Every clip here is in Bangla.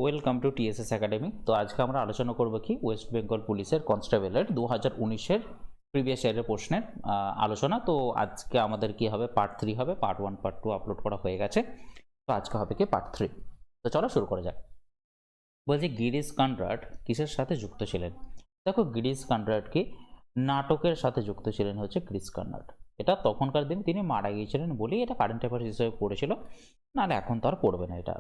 Welcome to TSS academy. তো আজকে আমরা আলোচনা করব কি ওয়েস্ট বেঙ্গল পুলিশের কনস্টেবলের 2019-এর প্রিভিয়াস ইয়ারের প্রশ্নের আলোচনা। তো আজকে আমাদের কি হবে, পার্ট 3 হবে। পার্ট 1 পার্ট 2 আপলোড করা হয়ে গেছে, তো আজকে হবে কি পার্ট 3। তো চলো শুরু করা যাক। বলছি গিরিশ কানরাড কিসের সাথে যুক্ত ছিলেন? দেখো গিরিশ কানরাড কি নাটকের সাথে যুক্ত ছিলেন হচ্ছে গিরিশ কানরাড। এটা তখনকার দিনে তিনি মারা গিয়েছিলেন বলেই এটা কারেন্ট অ্যাফেয়ার্স হিসেবে পড়েছিল, নাহলে এখন তো আর পড়বে না এটা।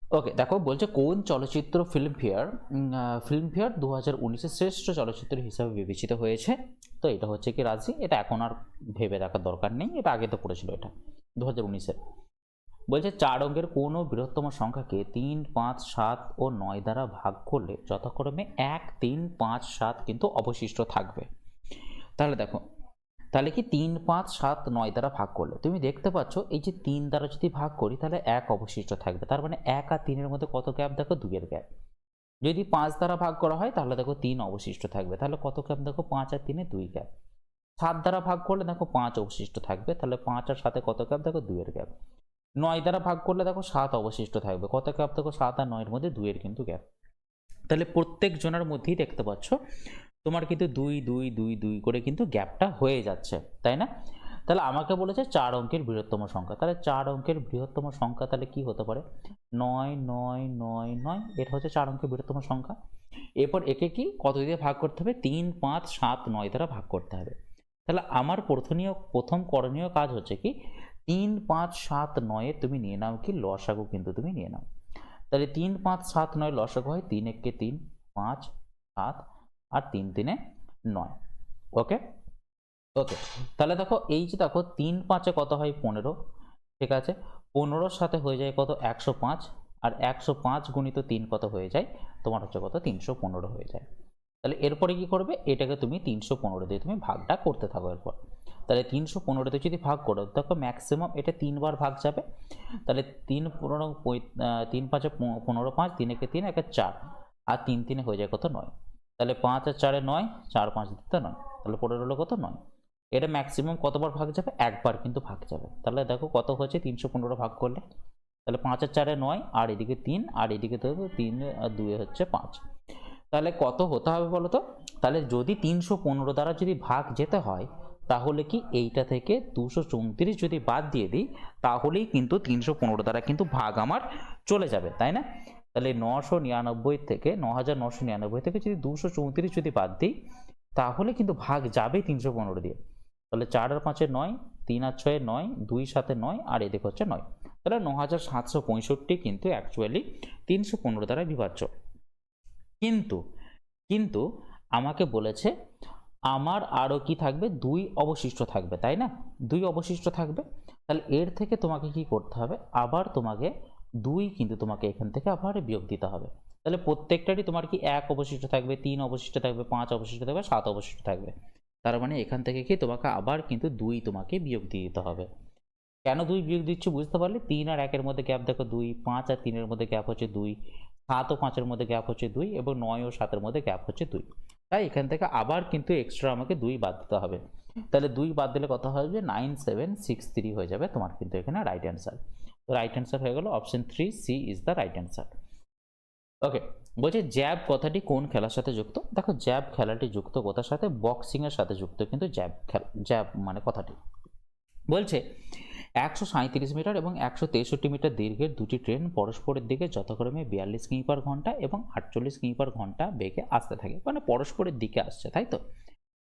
ওকে দেখো, বলছে কোন চলচ্চিত্র ফিল্মফেয়ার 2019-এর শ্রেষ্ঠ চলচ্চিত্র হিসাবে বিবেচিত হয়েছে? তো এটা হচ্ছে কি রাজি, এটা এখন আর ভেবে দেখার দরকার নেই, এটা আগে তো পড়েছিল, এটা 2019-এর। বলছে 4 অঙ্কের কোনো বৃহত্তম সংখ্যাকে 3, 5, 7 ও 9 দ্বারা ভাগ করলে যথাক্রমে 1, 3, 5, 7 কিন্তু অবশিষ্ট থাকবে। তাহলে দেখো, তাহলে কি 3, 5, 7, 9 দ্বারা ভাগ করলে তুমি দেখতে পাচ্ছ এই যে 3 দ্বারা যদি ভাগ করি তাহলে 1 অবশিষ্ট থাকবে। তার মানে 1 আর 3 এর মধ্যে কত গ্যাপ? দেখো 2 এর গ্যাপ। যদি 5 দ্বারা ভাগ করা হয় তাহলে দেখো 3 অবশিষ্ট থাকবে, তাহলে কত গ্যাপ? দেখো 5 আর 3 এ 2 গ্যাপ। 7 দ্বারা ভাগ করলে দেখো 5 অবশিষ্ট থাকবে, তাহলে 5 আর 7 এ কত গ্যাপ? দেখো 2 এর গ্যাপ। 9 দ্বারা ভাগ করলে দেখো 7 অবশিষ্ট থাকবে, কত গ্যাপ? দেখো 7 আর 9 এর মধ্যে 2 এর কিন্তু গ্যাপ। তাহলে প্রত্যেক জনের মধ্যেই দেখতে পাচ্ছ তোমার কিন্তু 2, 2, 2, 2 করে কিন্তু গ্যাপটা হয়ে যাচ্ছে, তাই না? তাহলে আমাকে বলেছে 4 অঙ্কের বৃহত্তম সংখ্যা, তাহলে 4 অঙ্কের বৃহত্তম সংখ্যা তাহলে কি হতে পারে? 9, 9, 9, 9, এটা হচ্ছে 4 অঙ্কের বৃহত্তম সংখ্যা। এরপর একে কি কত দিয়ে ভাগ করতে হবে? 3, 5, 7, 9 দ্বারা ভাগ করতে হবে। তাহলে আমার প্রথম করণীয় কাজ হচ্ছে কি 3, 5, 7, 9 এ তুমি নিয়ে নাও কি লসাগু, কিন্তু তুমি নিয়ে নাও। তাহলে 3, 5, 7, 9 লসাগু হয় 3 একে 3, 5, 7 আর 3 3 9। ওকে ওকে, তাহলে দেখো এই যে দেখো 3 5 এ কত হয়? 15। ঠিক আছে, 15-র সাথে হয়ে যায় কত? 105। আর 105 গুণিত 3 কত হয়ে যায়? তোমার হচ্ছে কত? 315 হয়ে যায়। তাহলে এরপরে কি করবে? এটাকে তুমি 315 দিয়ে তুমি ভাগটা করতে থাকো। এরপর তাহলে 315 দিয়ে যদি ভাগ করো দেখো ম্যাক্সিমাম এটা 3 বার ভাগ যাবে। তাহলে 3 15 3 5 15, 5 3 একে 3 একে 4 আর 3 3 হয়ে যায় কত? 9। তাহলে 5 আর 4 এ 9, 4 5 দিতে 9, তাহলে পড়ে রইল কত? 9। এটা ম্যাক্সিমাম কতবার ভাগ যাবে? একবার কিন্তু ভাগ যাবে। তাহলে দেখো কত হচ্ছে 315 ভাগ করলে, তাহলে 5 আর 4 এ 9 আর এদিকে 3 আর এদিকে তো 3 আর 2 হচ্ছে 5। তাহলে কত হতে হবে বলো তো? তাহলে যদি 315 দ্বারা যদি ভাগ যেতে হয় তাহলে কি এইটা থেকে 234 যদি বাদ দিয়ে দিই তাহলেই কিন্তু 315 দ্বারা কিন্তু ভাগ আমার চলে যাবে, তাই না? তাহলে 999 থেকে 9999 থেকে যদি 234 যদি বাদ দিই তাহলে কিন্তু ভাগ যাবে 315 দিয়ে। তাহলে 4 আর 5 এ 9, 3 আর 6 এ 9, 2 7 এ 9 আর এদিকে হচ্ছে 9। তাহলে 9765 কিন্তু অ্যাকচুয়ালি 315 দ্বারা বিভাজ্য। কিন্তু কিন্তু আমাকে বলেছে আমার আরও কি থাকবে? 2 অবশিষ্ট থাকবে, তাই না? 2 অবশিষ্ট থাকবে। তাহলে এর থেকে তোমাকে কি করতে হবে? আবার তোমাকে 2 কিন্তু তোমাকে এখান থেকে আবার বিয়োগ দিতে হবে। তাহলে প্রত্যেকটারই তোমার কি 1 অবশিষ্ট থাকবে, 3 অবশিষ্ট থাকবে, 5 অবশিষ্ট থাকবে, 7 অবশিষ্ট থাকবে। তার মানে এখান থেকে কি তোমাকে আবার কিন্তু 2 তোমাকে বিয়োগ দিয়ে দিতে হবে। কেন 2 বিয়োগ দিচ্ছ বুঝতে পারলে? 3 আর 1 এর মধ্যে গ্যাপ দেখো 2, 5 আর 3 এর মধ্যে গ্যাপ হচ্ছে 2, 7 ও 5 এর মধ্যে গ্যাপ হচ্ছে 2 এবং 9 ও 7 এর মধ্যে গ্যাপ হচ্ছে 2। তাই এখান থেকে আবার কিন্তু এক্সট্রা আমাকে 2 বাদ দিতে হবে। তাহলে 2 বাদ দিলে কত হবে? 9763 হয়ে যাবে তোমার কিন্তু এখানে রাইট অ্যান্সার। তো রাইট অ্যান্সার হয়ে গেল option 3, C is the right answer. Okay, বলছে জ্যাব কথাটি কোন খেলার সাথে যুক্ত? দেখো জ্যাব খেলাটি যুক্ত কোথার সাথে? বক্সিং এর সাথে যুক্ত কিন্তু জ্যাব মানে কথাটি। বলছে 137 মিটার এবং 163 মিটার দীর্ঘের দুটি ট্রেন পরস্পরের দিকে যথাক্রমে 42 কিমি পার ঘন্টা এবং 48 কিমি পার ঘন্টা বেগে আসতে থাকে, মানে পরস্পরের দিকে আসছে, তাই তো?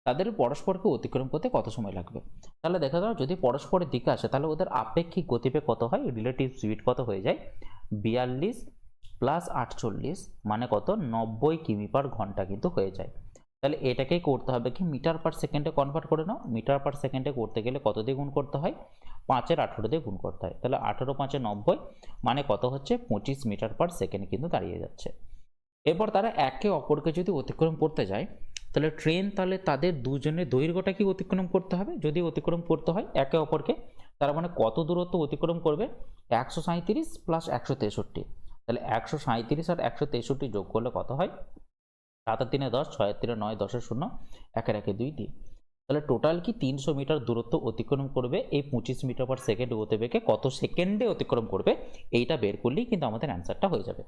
তাদের পরস্পরকে অতিক্রম করতে কত সময় লাগবে? তাহলে দেখা গেল যদি পরস্পরের দিকে আসে তাহলে ওদের আপেক্ষিক গতিবেগ কত হয়? রিলেটিভ স্পিড কত হয়ে যায়? 42 প্লাস 48 মানে কত? 90 কিমি পার ঘন্টা কিন্তু হয়ে যায়। তাহলে এটাকেই করতে হবে কি মিটার পার সেকেন্ডে কনভার্ট করে নাও। মিটার পার সেকেন্ডে করতে গেলে কত দিয়ে গুণ করতে হয়? 5 এর 18 দিয়ে গুণ করতে হয়। তাহলে 18 5 90 মানে কত হচ্ছে? 25 মিটার পার সেকেন্ড কিন্তু দাঁড়িয়ে যাচ্ছে। এরপর তারা একে অপরকে যদি অতিক্রম করতে যায় তাহলে ট্রেন তাহলে তাদের দুজনের দৈর্ঘ্যটা কি অতিক্রম করতে হবে? যদি অতিক্রম করতে হয় একে অপরকে, তার মানে কত দূরত্ব অতিক্রম করবে? 137 প্লাস 163। তাহলে 137 আর 163 যোগ করলে কত হয়? 7 আর 3 10, 6 আর 3 9, 10 এর 0, 1 এর 1 2 3। তাহলে টোটাল কি 300 মিটার দূরত্ব অতিক্রম করবে এই 25 মিটার পার সেকেন্ড গতিবেগে, কত সেকেন্ডে অতিক্রম করবে এইটা বের করলেই কিন্তু আমাদের অ্যান্সারটা হয়ে যাবে।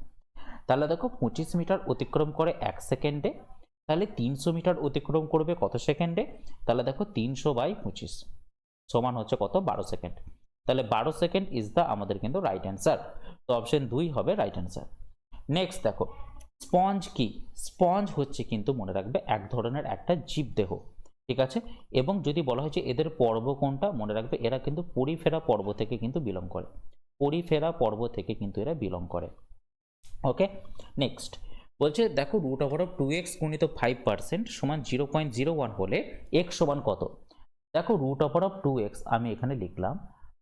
তাহলে দেখো 25 মিটার অতিক্রম করে 1 সেকেন্ডে, তাহলে 300 মিটার অতিক্রম করবে কত সেকেন্ডে, তাহলে দেখো 300/25 সমান হচ্ছে কত, 12 সেকেন্ড। তাহলে 12 সেকেন্ড ইজ দ্য আমাদের কিন্তু রাইট অ্যান্সার। তো অপশন 2 হবে রাইট অ্যান্সার। নেক্সট দেখো স্পঞ্জ কি, স্পঞ্জ হচ্ছে কিন্তু মনে রাখবে এক ধরনের একটা জীবদেহ, ঠিক আছে। এবং যদি বলা হয় যে এদের পর্ব কোনটা, মনে রাখবে এরা কিন্তু পরিফেরা পর্ব থেকে কিন্তু বিলং করে, পরিফেরা পর্ব থেকে কিন্তু এরা বিলং করে। ওকে, নেক্সট বলছে দেখো √2x গুণিত 5% সমান 0.01 হলে x সমান কত। দেখো √2x আমি এখানে লিখলাম,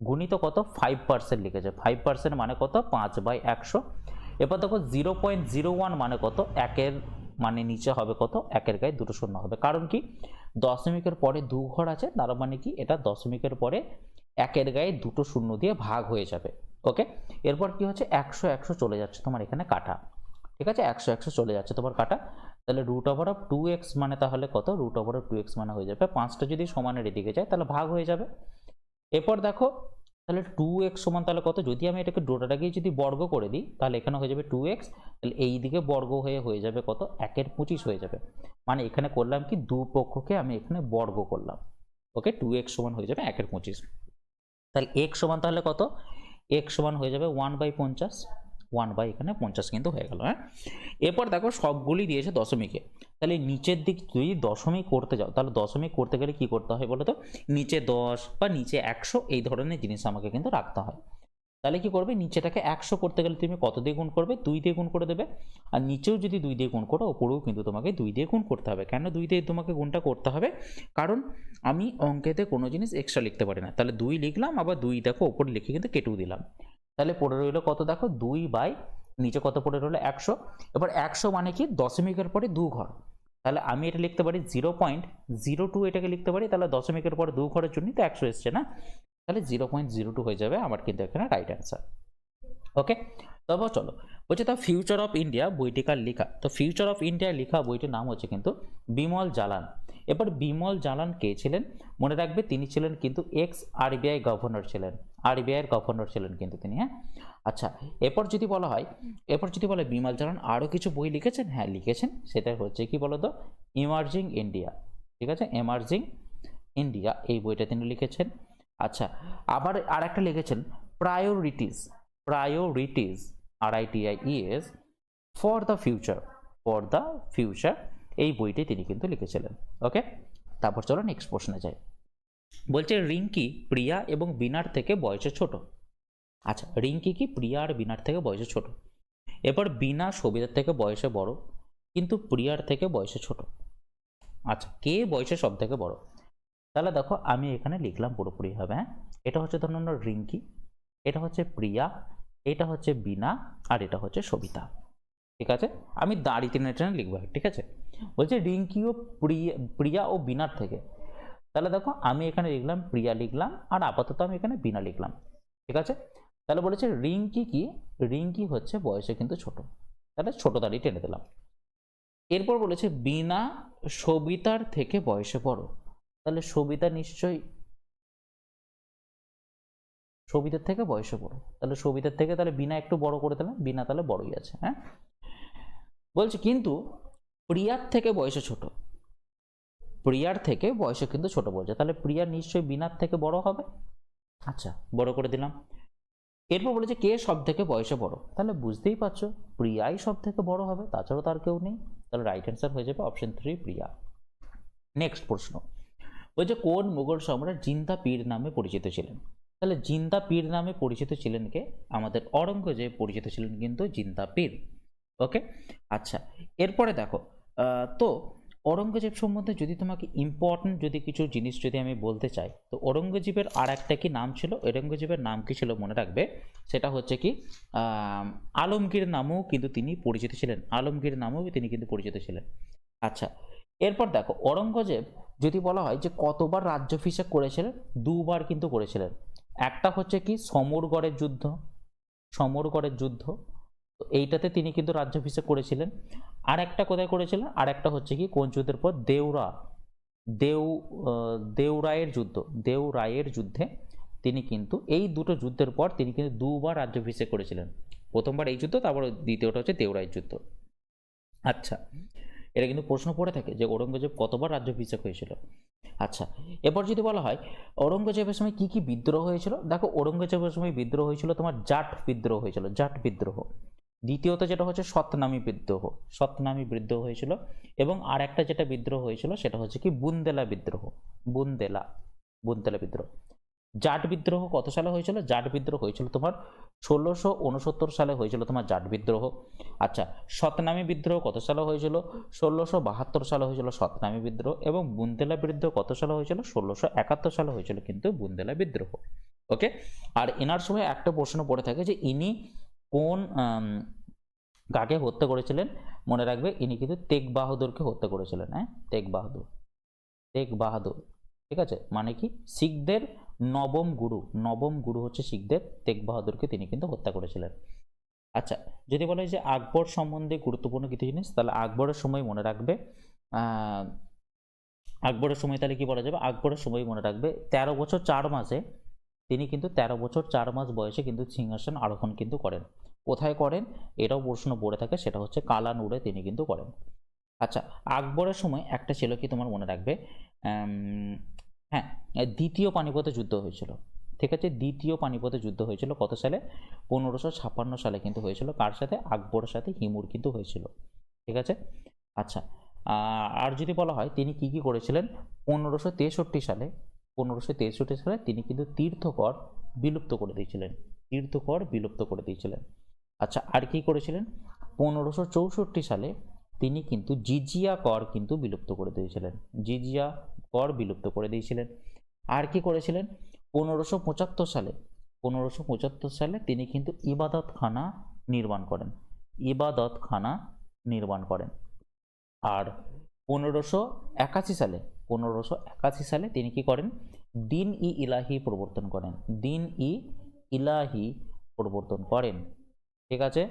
গুণিত কত 5% লিখেছে, 5% মানে কত 5/100। এবার দেখো 0.01 মানে কত, একের মানে নিচে হবে কত, একের গায়ে দুটো শূন্য হবে, কারণ কি দশমিকের পরে 2 ঘর আছে, তার মানে কি এটা দশমিকের পরে একের গায়ে দুটো শূন্য দিয়ে ভাগ হয়ে যাবে। ওকে, এরপর কি হচ্ছে 100 100 চলে যাচ্ছে তোমার এখানে কাটা, ঠিক আছে, 100 100 চলে যাচ্ছে তোমার কাটা। তাহলে √2x মানে তাহলে কত, √2x মানে হয়ে যাবে 5টা যদি সমানের এদিকে যায় তাহলে ভাগ হয়ে যাবে। এরপর দেখো তাহলে 2x সমান তাহলে কত, যদি আমি এটাকে ডোটাটাকে যদি বর্গ করে দিই তাহলে এখানে হয়ে যাবে 2x, তাহলে এই দিকে বর্গ হয়ে যাবে কত, 1/25 হয়ে যাবে। মানে এখানে করলাম কি দু পক্ষকে আমি এখানে বর্গ করলাম। ওকে, 2x সমান হয়ে যাবে 1/25। তাহলে x সমান তাহলে কত, x সমান হয়ে যাবে 1/50, 1/50 কিন্তু হয়ে গেল। হ্যাঁ, এরপর দেখো সবগুলি দিয়েছে দশমিকে, তাহলে নিচের দিক যদি দশমিক করতে যাও তাহলে দশমিক করতে গেলে কি করতে হয় বলো তো, নিচে 10 বা নিচে 100 এই ধরনের জিনিস আমাকে কিন্তু রাখতে হয়। তাহলে কি করবে, নিচেটাকে 100 করতে গেলে তুমি কত দিয়ে গুণ করবে, 2 দিয়ে গুণ করে দেবে। আর নিচেও যদি 2 দিয়ে গুণ করো ওপরেও কিন্তু তোমাকে 2 দিয়ে গুণ করতে হবে। কেন 2 দিয়ে তোমাকে গুণটা করতে হবে, কারণ আমি অঙ্কেতে কোনো জিনিস এক্সট্রা লিখতে পারি না। তাহলে 2 লিখলাম, আবার 2 দেখো ওপরে লিখে কিন্তু কেটেও দিলাম। তাহলে পড়ে রইলো কত, দেখো 2 বাই নিচে কত পড়ে রইলো 100। এবার 100 মানে কি দশমিকের পরে 2 ঘর, তাহলে আমি এটা লিখতে পারি 0.02 এটাকে লিখতে পারি, তাহলে দশমিকের পরে 2 ঘরের জন্যই তো 100 এসছে না, তাহলে 0.02 হয়ে যাবে আমার কিন্তু এখানে রাইট অ্যান্সার। ওকে, তবে চলো বলছে দ্য ফিউচার অফ ইন্ডিয়া বইটিকার লেখা, তো ফিউচার অফ ইন্ডিয়া লেখা বইটির নাম হচ্ছে কিন্তু বিমল জালান। এবার বিমল জালান কে ছিলেন, মনে রাখবে তিনি ছিলেন কিন্তু এক্স আরবিআই গভর্নর ছিলেন, আরবিআইয়ের গভর্নর ছিলেন কিন্তু তিনি। হ্যাঁ, আচ্ছা, এরপর যদি বলা হয় বিমল জালান আরও কিছু বই লিখেছেন, হ্যাঁ লিখেছেন, সেটা হচ্ছে কি বলতো ইমার্জিং ইন্ডিয়া, ঠিক আছে, এমার্জিং ইন্ডিয়া এই বইটা তিনি লিখেছেন। আচ্ছা, আবার আর একটা লিখেছেন priorities, priorities RITIES for the future, এই বইটি তিনি কিন্তু লিখেছিলেন। ওকে, তারপর চলো নেক্সট প্রশ্নে যাই। বলছে রিঙ্কি প্রিয়া এবং বিনার থেকে বয়সে ছোট। আচ্ছা, রিঙ্কি কি প্রিয়া আর বিনার থেকে বয়সে ছোট। এবার বিনা সবিতার থেকে বয়সে বড় কিন্তু প্রিয়ার থেকে বয়সে ছোট। আচ্ছা, কে বয়সে সব থেকে বড়, তাহলে দেখো আমি এখানে লিখলাম পুরোপুরি হবে। হ্যাঁ, এটা হচ্ছে ধরুন রিঙ্কি, এটা হচ্ছে প্রিয়া, এটা হচ্ছে বিনা, আর এটা হচ্ছে সবিতা, ঠিক আছে। আমি দাঁড়ি টেনে টেনে লিখবো, ঠিক আছে। বলছে রিঙ্কি ও প্রিয়া ও বিনার থেকে, তাহলে দেখো আমি এখানে লিখলাম প্রিয়া লিখলাম, আর আপাতত আমি এখানে বিনা লিখলাম, ঠিক আছে। তাহলে বলেছে রিঙ্কি কি, রিঙ্কি হচ্ছে বয়সে কিন্তু ছোট, তাহলে ছোট দাঁড়ি টেনে দিলাম। এরপর বলেছে বিনা সবিতার থেকে বয়সে বড়, তাহলে সবিতা নিশ্চয়ই সবিতার থেকে বয়সে বড়, তাহলে সবিতার থেকে তাহলে বিনা একটু বড় করে দিলাম, বিনা তাহলে বড়ই আছে। হ্যাঁ, বলছে কিন্তু প্রিয়ার থেকে বয়সে ছোট, প্রিয়ার থেকে বয়সে কিন্তু ছোট বলছে, তাহলে প্রিয়া নিশ্চয়ই বিনার থেকে বড় হবে। আচ্ছা, বড় করে দিলাম। এরপর বলেছে কে সব থেকে বয়সে বড়, তাহলে বুঝতেই পারছো প্রিয়াই সব থেকে বড় হবে, তাছাড়াও তার কেউ নেই, তাহলে রাইট অ্যান্সার হয়ে যাবে অপশন 3 প্রিয়া। নেক্সট প্রশ্ন বলছে কোন মুঘল সম্রাট জিন্দা পীর নামে পরিচিত ছিলেন, তাহলে জিন্দা পীর নামে পরিচিত ছিলেন কে, আমাদের অরঙ্গজেব পরিচিত ছিলেন কিন্তু জিন্দা পীর। ওকে, আচ্ছা, এরপরে দেখো তো औरंगजेब सम्बन्धे যদি তোমাকে ইম্পর্টেন্ট যদি কিছু জিনিস যদি আমি বলতে চাই, তো औरंगजेबের আর একটা কি নাম ছিল, औरंगजेबের নাম কি ছিল মনে রাখবে, সেটা হচ্ছে কি আলমগীর নামেও কিন্তু তিনি পরিচিত ছিলেন, আলমগীর নামেও তিনি কিন্তু পরিচিত ছিলেন। আচ্ছা, এরপর দেখো औरंगजेब যদি বলা হয় যে কতবার রাজ্যাভিষেক করেছিলেন, দুবার কিন্তু করেছিলেন। একটা হচ্ছে কি সমরগড়ের যুদ্ধ, সমরগড়ের যুদ্ধ, তো এইটাতে তিনি কিন্তু রাজ্যাভিষেক করেছিলেন। আর একটা কোথায় করেছিলেন, আর একটা হচ্ছে কি কোন যুদ্ধের পর, দেওরা, দেওরাইয়ের যুদ্ধে তিনি কিন্তু এই দুটো যুদ্ধের পর তিনি কিন্তু দুবার রাজ্যাভিষেক করেছিলেন। প্রথমবার এই যুদ্ধ, তারপর দ্বিতীয়টা হচ্ছে দেওরাইয়ের যুদ্ধ। আচ্ছা, এটা কিন্তু প্রশ্ন পড়ে থাকে যে ঔরঙ্গজেব কতবার রাজ্যাভিষেক হয়েছিল। আচ্ছা, এরপর যদি বলা হয় ঔরঙ্গজেবের সময় কি কি বিদ্রোহ হয়েছিল, দেখো ঔরঙ্গজেবের সময় বিদ্রোহ হয়েছিল তোমার জাট বিদ্রোহ হয়েছিল, জাট বিদ্রোহ। দ্বিতীয়ত যেটা হচ্ছে সতনামী বিদ্রোহ হয়েছিল, এবং আর একটা যেটা বিদ্রোহ হয়েছিল সেটা হচ্ছে কি বুন্দেলা বিদ্রোহ, বুন্দেলা বিদ্রোহ। জাট বিদ্রোহ কত সালে হয়েছিল? জাট বিদ্রোহ হয়েছিল তোমার 1669 সালে হয়েছিল তোমার জাট বিদ্রোহ। আচ্ছা, সতনামী বিদ্রোহ কত সালে হয়েছিল? 1672 সালে হয়েছিল সতনামী বিদ্রোহ। এবং বুন্দেলা বিদ্রোহ কত সালে হয়েছিল? 1671 সালে হয়েছিল কিন্তু বুন্দেলা বিদ্রোহ। ওকে, আর এনার সময় একটা প্রশ্ন পড়ে থাকে যে ইনি কোন কাকে হত্যা করেছিলেন। মনে রাখবে ইনি কিন্তু তেগ বাহাদুরকে হত্যা করেছিলেন। হ্যাঁ, তেগ বাহাদুর, ঠিক আছে, মানে কি শিখদের নবম গুরু হচ্ছে শিখদের, তেগ বাহাদুরকে তিনি কিন্তু হত্যা করেছিলেন। আচ্ছা, যদি বলা হয় যে আকবর সম্বন্ধে গুরুত্বপূর্ণ কিছু জিনিস, তাহলে আকবরের সময় মনে রাখবে আকবরের সময় তাহলে কি বলা যাবে? আকবরের সময় মনে রাখবে 13 বছর 4 মাসে তিনি কিন্তু 13 বছর 4 মাস বয়সে কিন্তু সিংহাসন আরোহণ কিন্তু করেন। কোথায় করেন এটাও প্রশ্ন পড়ে থাকে, সেটা হচ্ছে কালানুরে তিনি কিন্তু করেন। আচ্ছা, আকবরের সময় একটা ছিল কি তোমার মনে রাখবে, হ্যাঁ, দ্বিতীয় পানিপথে যুদ্ধ হয়েছিল। ঠিক আছে, দ্বিতীয় পানিপথে যুদ্ধ হয়েছিল কত সালে? 1556 সালে কিন্তু হয়েছিল। কার সাথে? আকবরের সাথে হিমুর কিন্তু হয়েছিল। ঠিক আছে। আচ্ছা, আর যদি বলা হয় তিনি কি কি করেছিলেন 1563 সালে, 1563 সালে তিনি কিন্তু তীর্থকর বিলুপ্ত করে দিয়েছিলেন। আচ্ছা, আর কি করেছিলেন? 1564 সালে তিনি কিন্তু জিজিয়া কর কিন্তু বিলুপ্ত করে দিয়েছিলেন। আর কি করেছিলেন? 1575 সালে তিনি কিন্তু ইবাদতখানা নির্মাণ করেন। আর 1581 সালে তিনি কি করেন? দিন-ই-ইলাহি প্রবর্তন করেন। ঠিক আছে।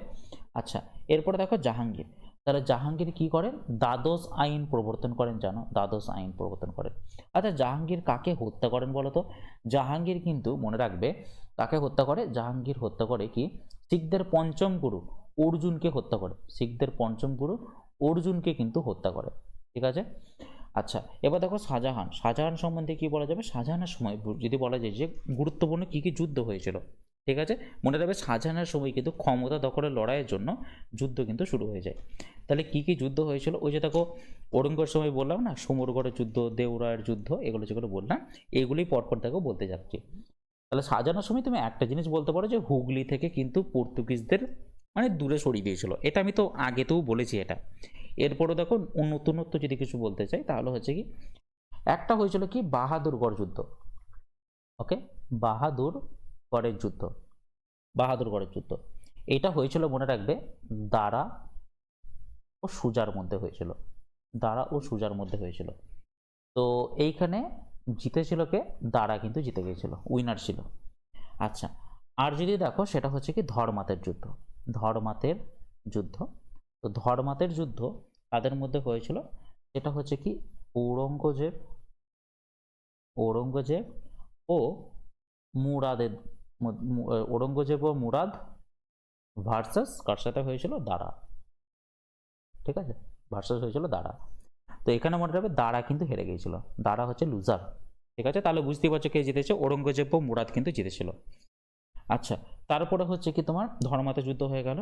আচ্ছা, এরপরে দেখো জাহাঙ্গীর। তাহলে জাহাঙ্গীর কি করেন? দ্বাদশ আইন প্রবর্তন করেন, জানো? দ্বাদশ আইন প্রবর্তন করেন। আচ্ছা, জাহাঙ্গীর কাকে হত্যা করেন বলো তো? জাহাঙ্গীর কিন্তু মনে রাখবে কাকে হত্যা করে? জাহাঙ্গীর হত্যা করে কি শিখদের পঞ্চম গুরু অর্জুনকে হত্যা করে। অর্জুনকে কিন্তু হত্যা করে। ঠিক আছে। আচ্ছা, এবার দেখো শাহজাহান সম্বন্ধে কি বলা যাবে? শাহজাহানের সময় যদি বলা যায় যে গুরুত্বপূর্ণ কি কি যুদ্ধ হয়েছিল। ঠিক আছে, মনে রাখবে শাহজাহানের সময় কিন্তু ক্ষমতা দখলের লড়াইয়ের জন্য যুদ্ধ কিন্তু শুরু হয়ে যায়। তাহলে কি কি যুদ্ধ হয়েছিল? ওই যে দেখো ঔরঙ্গজেবের সময় বললাম না, সমরগড়ের যুদ্ধ, দেওরাইয়ের যুদ্ধ, এগুলো যেগুলো বললাম এগুলোই পরপর দেখো বলতে যাচ্ছি। তাহলে শাহজাহানের সময় তুমি একটা জিনিস বলতে পারো যে হুগলি থেকে কিন্তু পর্তুগিজদের মানে দূরে সরিয়ে দিয়েছিল। এটা আমি তো আগেতেও বলেছি এটা। এরপরও দেখো নতুনত্ব যদি কিছু বলতে চাই তাহলে হচ্ছে কি একটা হয়েছিল কি বাহাদুরগড় যুদ্ধ। ওকে, বাহাদুরগড়ের যুদ্ধ এটা হয়েছিল মনে রাখবে দারা ও সুজার মধ্যে হয়েছিল। তো এইখানে জিতেছিল কে? দারা কিন্তু জিতে গিয়েছিল, উইনার ছিল। আচ্ছা, আর যদি দেখো সেটা হচ্ছে কি ধর্মাতের যুদ্ধ। তো ধর্মাতের যুদ্ধ তাদের মধ্যে হয়েছিল, সেটা হচ্ছে কি ঔরঙ্গজেব ও মুরাদ ভার্সাস কার সাথে হয়েছিল? দারা। ঠিক আছে, ভার্সাস হয়েছিল দারা। তো এখানে মনে রাখবে দারা কিন্তু হেরে গিয়েছিল, দারা হচ্ছে লুজার। ঠিক আছে, তাহলে বুঝতেই পারছো কে জিতেছে? ঔরঙ্গজেব ও মুরাদ কিন্তু জিতেছিল। আচ্ছা, তারপরে হচ্ছে কি তোমার ধর্মাতে যুদ্ধ হয়ে গেল।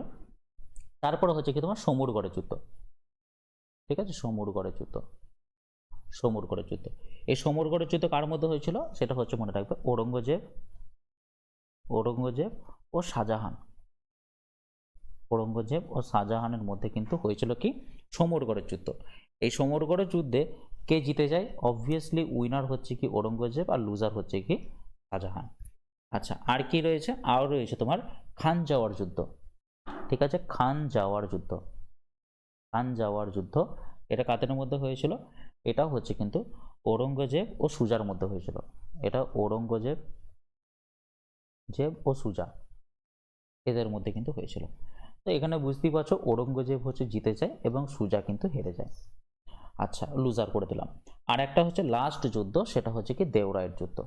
তারপরে হচ্ছে কি তোমার সমরগড়ের যুদ্ধ। ঠিক আছে, সমরগড়ের যুদ্ধ। এই সমরগড়ের যুদ্ধ কার মধ্যে হয়েছিল? সেটা হচ্ছে মনে রাখবে ঔরঙ্গজেব ও শাহজাহানের মধ্যে কিন্তু হয়েছিল কি সমরগড়ের যুদ্ধ। এই সমরগড়ের যুদ্ধে কে জিতে যায়? অবভিয়াসলি উইনার হচ্ছে কি ঔরঙ্গজেব, আর লুজার হচ্ছে কি শাহজাহান। আচ্ছা, আর কি রয়েছে? আর রয়েছে তোমার খান জাওয়ার যুদ্ধ। ঠিক আছে, খান জাওয়ার যুদ্ধ এটা কাদের মধ্যে হয়েছিল? এটা হচ্ছে কিন্তু ঔরঙ্গজেব ও সুজার মধ্যে হয়েছিল। এটা ঔরঙ্গজেব ও সুজা এদের মধ্যে কিন্তু হয়েছিল। তো এখানে বুঝতেই পারছো ঔরঙ্গজেব হচ্ছে জিতে যায় এবং সুজা কিন্তু হেরে যায়। আচ্ছা, লুজার করে দিলাম। আর একটা হচ্ছে লাস্ট যুদ্ধ, সেটা হচ্ছে কি দেওরায়ের যুদ্ধ।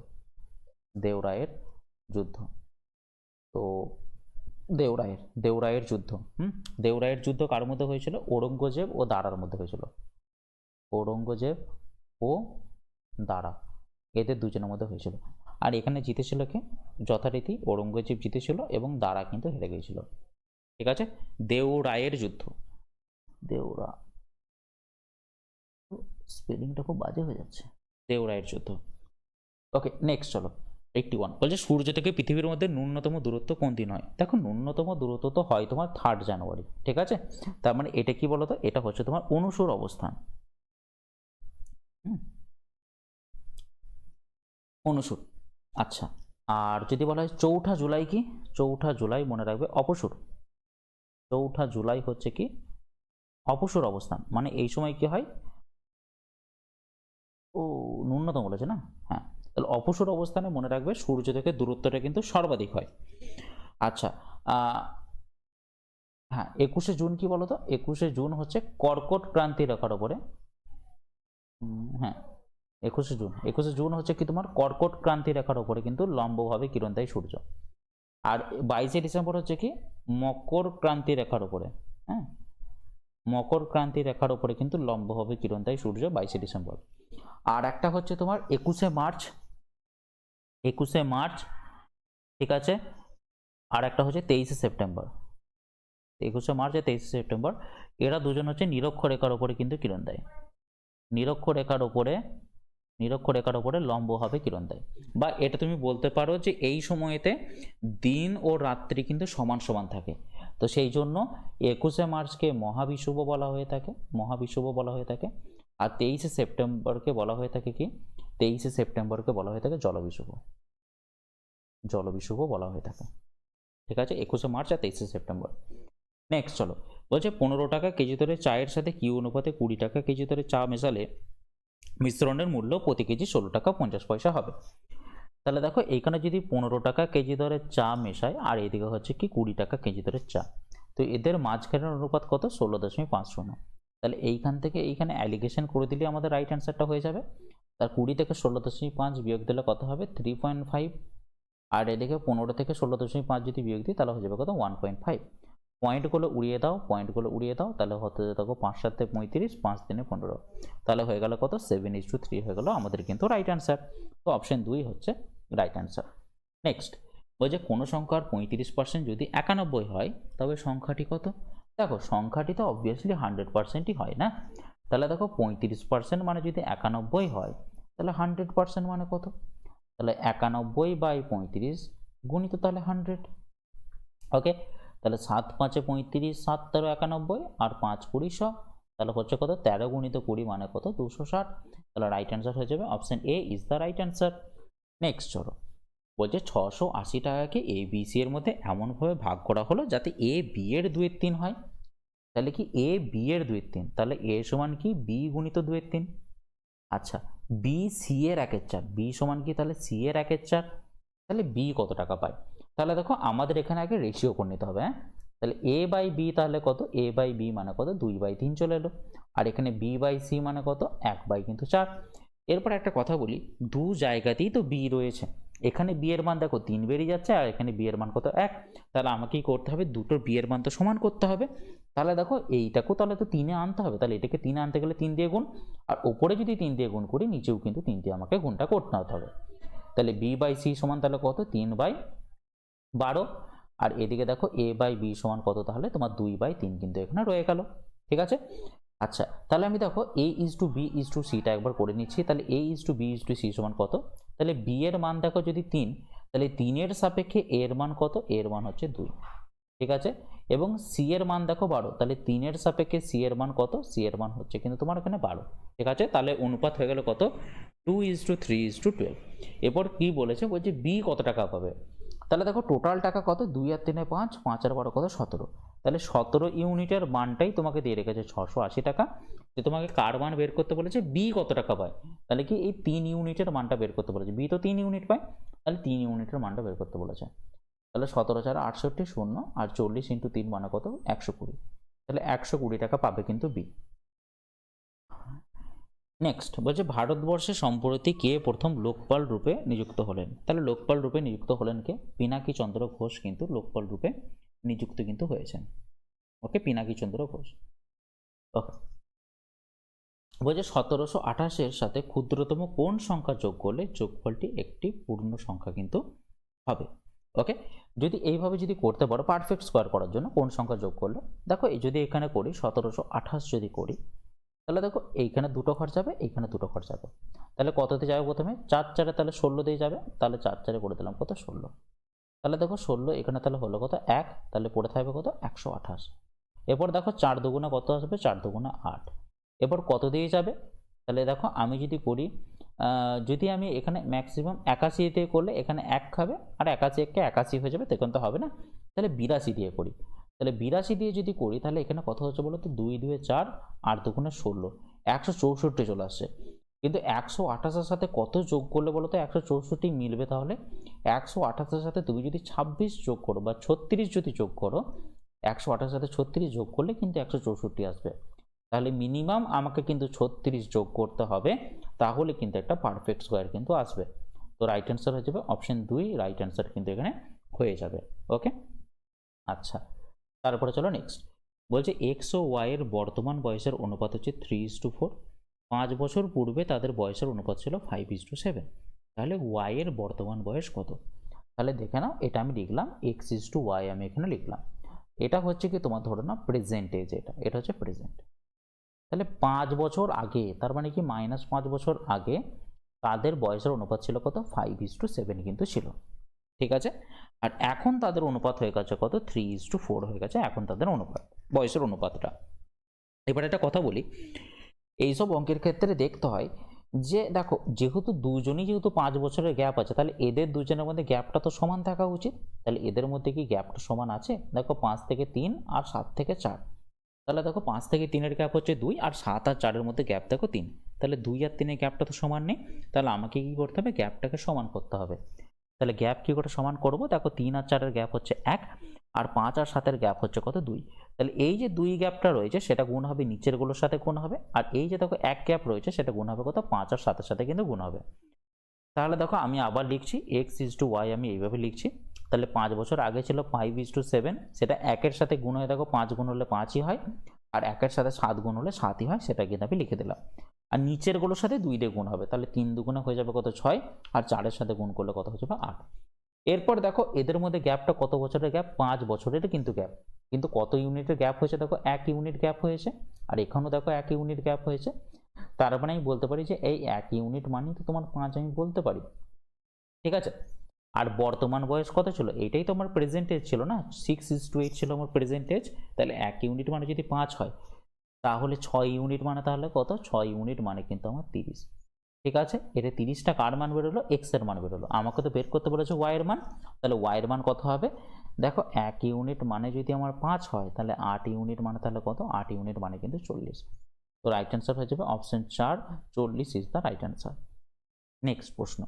দেওরায়ের যুদ্ধ, তো দেওরায়ের যুদ্ধ। দেওরায়ের যুদ্ধ কার মধ্যে হয়েছিল? ঔরঙ্গজেব ও দারার মধ্যে হয়েছিল। ঔরঙ্গজেব ও দারা, এদের দুজনের মধ্যে হয়েছিল। আর এখানে জিতেছিল কে? যথারীতি ঔরঙ্গজেব জিতেছিল এবং দারা কিন্তু হেরে গিয়েছিল। ঠিক আছে, দেওরায়ের যুদ্ধ। দেওরা, স্পেলিংটা খুব বাজে হয়ে যাচ্ছে। দেওরায়ের যুদ্ধ। ওকে, নেক্সট চলো। 81 বলছে সূর্য থেকে পৃথিবীর মধ্যে ন্যূনতম দূরত্ব কোন দিন হয়? দেখো ন্যূনতম দূরত্ব তো হয় তোমার 3 জানুয়ারি। ঠিক আছে, তার মানে এটা কি বলতো? এটা হচ্ছে তোমার অনুসর অবস্থান। অনুসর। আচ্ছা, আর যদি বলা হয় 4ঠা জুলাই কি? 4ঠা জুলাই মনে রাখবে অপসর। 4ঠা জুলাই হচ্ছে কি? অপসর অবস্থান। মানে এই সময় কি হয়? ও, ন্যূনতম বলেছে না? হ্যাঁ, তাহলে অপসর অবস্থানে মনে রাখবে সূর্য থেকে দূরত্বটা কিন্তু সর্বাধিক হয়। আচ্ছা, হ্যাঁ, 21শে জুন কি বলতো? 21শে জুন হচ্ছে কর্কট ক্রান্তি রেখার ওপরে। হ্যাঁ, 21শে জুন হচ্ছে কি তোমার কর্কট ক্রান্তি রেখার ওপরে কিন্তু লম্বভাবে কিরণ দেয় সূর্য। আর 22শে ডিসেম্বর হচ্ছে কি মকর ক্রান্তি রেখার ওপরে। হ্যাঁ, মকর ক্রান্তি রেখার ওপরে কিন্তু লম্বভাবে কিরণ দেয় সূর্য 22শে ডিসেম্বর। আর একটা হচ্ছে তোমার 21শে মার্চ। 21শে মার্চ, ঠিক আছে। আর একটা হচ্ছে 23শে সেপ্টেম্বর। 21শে মার্চ আর 23শে সেপ্টেম্বর, এরা দুজন হচ্ছে নিরক্ষরেখার ওপরে কিন্তু কিরণ দেয়। নিরক্ষরেখার ওপরে লম্বভাবে কিরণ দেয়। বা এটা তুমি বলতে পারো যে এই সময়েতে দিন ও রাত্রি কিন্তু সমান সমান থাকে। তো সেই জন্য 21শে মার্চকে মহাবিষুব বলা হয়ে থাকে, আর 23শে সেপ্টেম্বরকে বলা হয়ে থাকে কি? 23শে সেপ্টেম্বরকে বলা হয়ে থাকে জলবিষুব বলা হয়ে থাকে। ঠিক আছে, 21শে মার্চ আর 23শে সেপ্টেম্বর। নেক্সট চলো, বলছে 15 টাকা কেজি দরে চায়ের সাথে কি অনুপাতে 20 টাকা কেজি দরে চা মেশালে মিশ্রণের মূল্য প্রতি কেজি 16 টাকা 50 পয়সা হবে? তাহলে দেখো, এইখানে যদি 15 টাকা কেজি দরে চা মেশায় আর এদিকে হচ্ছে কি 20 টাকা কেজি দরে চা, তো এদের মাঝখানের অনুপাত কত? 16.50। তাহলে এইখান থেকে এইখানে অ্যালিগেশন করে দিলে আমাদের রাইট অ্যান্সারটা হয়ে যাবে। তার 20 থেকে 16.5 বিয়োগ দিলে কত হবে? 3.5। আর এদিকে 15 থেকে 16.5 যদি বিয়োগ দিই তাহলে হয়ে যাবে কত? 1.5। পয়েন্টগুলো উড়িয়ে দাও, তাহলে হতে দেখো 5 7 35, 5 3 15, তাহলে হয়ে গেল কত? 7:3 হয়ে গেল আমাদের কিন্তু রাইট অ্যান্সার। তো অপশন 2 হচ্ছে রাইট অ্যান্সার। নেক্সট বলছে কোনো সংখ্যার 35% যদি 91 হয় তবে সংখ্যাটি কত? দেখো, সংখ্যাটি তো অবভিয়াসলি 100%ই হয় না। তাহলে দেখো 35% মানে যদি 91 হয়, তাহলে 100% মানে কত? তাহলে 91/35 গুণিত তাহলে 100। ওকে, তাহলে 7 5 35, 7 13 91, আর 5 20 100, তাহলে হচ্ছে কত? 13 গুণিত 20 মানে কত? 260। তাহলে রাইট অ্যান্সার হয়ে যাবে option A is the right answer. Next চলো, বলছে 680 টাকাকে এ বি সি এর মধ্যে এমনভাবে ভাগ করা হলো যাতে এ বি এর 2/3 হয়। তাহলে কি এ বি এর 2/3, তাহলে এ সমান কি বি গুণিত 2/3। আচ্ছা, বি সি এর 1/4, বি সমান কি তাহলে সি এর 1/4, তাহলে বি কত টাকা পায়? তাহলে দেখো আমাদের এখানে আগে রেশিও করে নিতে হবে। হ্যাঁ, তাহলে এ বাই বি তাহলে কত? এ বাই বি মানে কত? 2/3 চলে এলো। আর এখানে বি বাই সি মানে কত? 1/4। এরপর একটা কথা বলি, দু জায়গাতেই তো বি রয়েছে। এখানে বি এর মান দেখো 3 বেরিয়ে যাচ্ছে, আর এখানে বি এর মান কত? 1। তাহলে আমাকে কি করতে হবে? দুটোর বি এর মান তো সমান করতে হবে। তাহলে দেখো এইটাকেও তাহলে তো 3-এ আনতে হবে, তাহলে এটাকে 3-এ আনতে গেলে 3 দিয়ে গুণ, আর ওপরে যদি 3 দিয়ে গুণ করি নিচেও কিন্তু 3 দিয়ে আমাকে গুণটা করতে হবে। তাহলে বি বাই সি সমান তাহলে কত? 3/12। আর এদিকে দেখো এ বাই বি সমান কত? তাহলে তোমার 2/3 কিন্তু এখানে রয়ে গেল। ঠিক আছে, আচ্ছা তাহলে আমি দেখো A is to B is to theta একবার করে নিচ্ছি। তাহলে A is to B is to C সমান কত? তাহলে বি এর মান দেখো যদি 3, তাহলে 3 এর সাপেক্ষে এ এর মান কত? এর মান হচ্ছে 2। ঠিক আছে, এবং সি এর মান দেখো 12, তাহলে 3 এর সাপেক্ষে সি এর মান কত? সি এর মান হচ্ছে কিন্তু তোমার এখানে 12। ঠিক আছে, তাহলে অনুপাত হয়ে গেল কত? 2:3:12। এরপর কি বলেছে? বলছে বি কত টাকা পাবে। তাহলে দেখো টোটাল টাকা কত? 2 আর 3 5, 5 আর 12 কত? 17। তাহলে 17 ইউনিটের মানটাই তোমাকে দিয়ে রেখেছে 680 টাকা। যে তোমাকে কার মান বের করতে বলেছে? বি কত টাকা পায়। তাহলে কি এই 3 ইউনিটের মানটা বের করতে বলেছে। বি তো 3 ইউনিট পায়, তাহলে 3 ইউনিটের মানটা বের করতে বলেছে। তাহলে 17,68 শূন্য, আর 40 × 3 মানে কত? 120। তাহলে 120 টাকা পাবে কিন্তু বি। নেক্সট বলছে ভারতবর্ষে সম্প্রতি কে প্রথম লোকপাল রূপে নিযুক্ত হলেন? তাহলে লোকপাল রূপে নিযুক্ত হলেন কে? পিনাকি চন্দ্র ঘোষ কিন্তু লোকপাল রূপে নিযুক্ত কিন্তু হয়েছেন। ওকে, পিনাকি চন্দ্র ঘোষ। ওকে, বলছে 1728 সাথে ক্ষুদ্রতম কোন সংখ্যা যোগ করলে যোগফলটি একটি পূর্ণ সংখ্যা কিন্তু হবে? ওকে, যদি এইভাবে যদি করতে পারো পারফেক্ট স্কোয়ার করার জন্য কোন সংখ্যা যোগ করলে, দেখো এই যদি এখানে করি 1728 যদি করি, তাহলে দেখো এইখানে দুটো ঘর যাবে, এইখানে দুটো ঘর যাবে, তাহলে কততে যাবে? প্রথমে 4 4-এ তাহলে 16 দিয়ে যাবে, তাহলে 4 4-এ করে দিলাম কত? 16। তাহলে দেখো 16 এখানে তাহলে হলো কত? 1, তাহলে পড়ে থাকবে কত? 128। এরপর দেখো 4 দুগুণে কত আসবে? 4 দুগুণে 8। এরপর কত দিয়ে যাবে? তাহলে দেখো আমি যদি করি, যদি আমি এখানে ম্যাক্সিমাম 81 দিয়ে করলে এখানে 1 খাবে, আর 81 1 81 হয়ে যাবে, তখন তো হবে না, তাহলে 82 দিয়ে করি। তাহলে 82 দিয়ে যদি করি তাহলে এখানে কত হচ্ছে বলো তো? 2 2 4, 8 দুগুণে 16, 164 চলে আসছে। কিন্তু 128-এর সাথে কত যোগ করলে বলো তো 164 মিলবে? তাহলে 128-এর সাথে তুমি যদি 26 যোগ করো বা 36 যদি যোগ করো, 128-এর সাথে 36 যোগ করলে কিন্তু 164 আসবে। তাহলে মিনিমাম আমাকে কিন্তু 36 যোগ করতে হবে, তাহলে কিন্তু একটা পারফেক্ট স্কোয়ার কিন্তু আসবে। তো রাইট অ্যান্সার হয়ে যাবে অপশন 2, রাইট অ্যান্সার কিন্তু এখানে হয়ে যাবে। ওকে, আচ্ছা, তারপরে চলো নেক্সট। বলছে এক্স ও ওয়াই এর বর্তমান বয়সের অনুপাত হচ্ছে 3:4। 5 বছর পূর্বে তাদের বয়সের অনুপাত ছিল 5:7। তাহলে ওয়াই এর বর্তমান বয়স কত? তাহলে দেখে নাও, এটা আমি লিখলাম x:y, আমি এখানে লিখলাম। এটা হচ্ছে কি তোমার ধরো না প্রেজেন্ট এজ, এটা হচ্ছে প্রেজেন্ট। তাহলে 5 বছর আগে, তার মানে কি -5 বছর আগে তাদের বয়সের অনুপাত ছিল কত? 5:7 কিন্তু ছিল, ঠিক আছে। আর এখন তাদের অনুপাত হয়ে গেছে কত? 3:4 হয়ে গেছে এখন তাদের অনুপাত, বয়সের অনুপাতটা। এবার একটা কথা বলি, এইসব অঙ্কের ক্ষেত্রে দেখতে হয় যে দেখো যেহেতু দুজনই যেহেতু 5 বছরের গ্যাপ আছে, তাহলে এদের দুজনের মধ্যে গ্যাপটা তো সমান থাকা উচিত। তাহলে এদের মধ্যে কি গ্যাপটা সমান আছে? দেখো 5 থেকে 3 আর 7 থেকে 4, তাহলে দেখো 5 থেকে 3-এর গ্যাপ হচ্ছে 2, আর 7 আর 4-এর মধ্যে গ্যাপ দেখো 3, তাহলে 2 আর 3-এর গ্যাপটা তো সমান নেই। তাহলে আমাকে কি করতে হবে? গ্যাপটাকে সমান করতে হবে। তাহলে গ্যাপ কি করে সমান করব? দেখো 3 আর 4-এর গ্যাপ হচ্ছে 1, আর 5 আর 7-এর গ্যাপ হচ্ছে কত? 2। তাহলে এই যে 2 গ্যাপটা রয়েছে সেটা গুণ হবে নিচের গুলোর সাথে গুণ হবে, আর এই যে দেখো 1 গ্যাপ রয়েছে সেটা গুণ হবে কত? 5 আর 7-এর সাথে কিন্তু গুণ হবে। তাহলে দেখো আমি আবার লিখছি x:y, আমি এইভাবে লিখছি। তাহলে 5 বছর আগে ছিল 5:7, সেটা 1-এর সাথে গুণ হয়ে দেখো 5 গুণ হলে 5ই হয়, আর 1-এর সাথে 7 গুণ হলে 7ই হয়, সেটা কিন্তু আমি লিখে দিলাম। আর নিচের গুলোর সাথে 2 দিয়ে গুণ হবে, তাহলে 3 দুগুণে হয়ে যাবে কত? 6, আর 4-এর সাথে গুণ করলে কত হয়ে যাবে? 8। এরপর দেখো এদের মধ্যে গ্যাপটা কত বছরের গ্যাপ? 5 বছরের কিন্তু গ্যাপ, কিন্তু কত ইউনিটের গ্যাপ হয়েছে? দেখো 1 ইউনিট গ্যাপ হয়েছে, আর এখানেও দেখো 1 ইউনিট গ্যাপ হয়েছে। তার মানে আমি বলতে পারি যে এই 1 ইউনিট মানে তো তোমার 5 আমি বলতে পারি, ঠিক আছে। আর বর্তমান বয়স কত ছিল? এটাই তো আমার প্রেজেন্ট এজ ছিল না, 6:8 ছিল আমার প্রেজেন্ট এজ। তাহলে 1 ইউনিট মানে যদি 5 হয়, তাহলে 6 ইউনিট মানে তাহলে কত? 6 ইউনিট মানে কিন্তু আমার 30, ঠিক আছে। এটা 30টা কার মান বেরোলো? এক্স এর মান বেরোলো। আমাকে তো বের করতে বলেছে ওয়াই এর মান, তাহলে ওয়াই এর মান কত হবে? দেখো 1 ইউনিট মানে যদি আমার 5 হয়, তাহলে 8 ইউনিট মানে তাহলে কত? 8 ইউনিট মানে কিন্তু 40। তো রাইট অ্যান্সার হয়ে যাবে option 4, 40 is the right answer. Next প্রশ্ন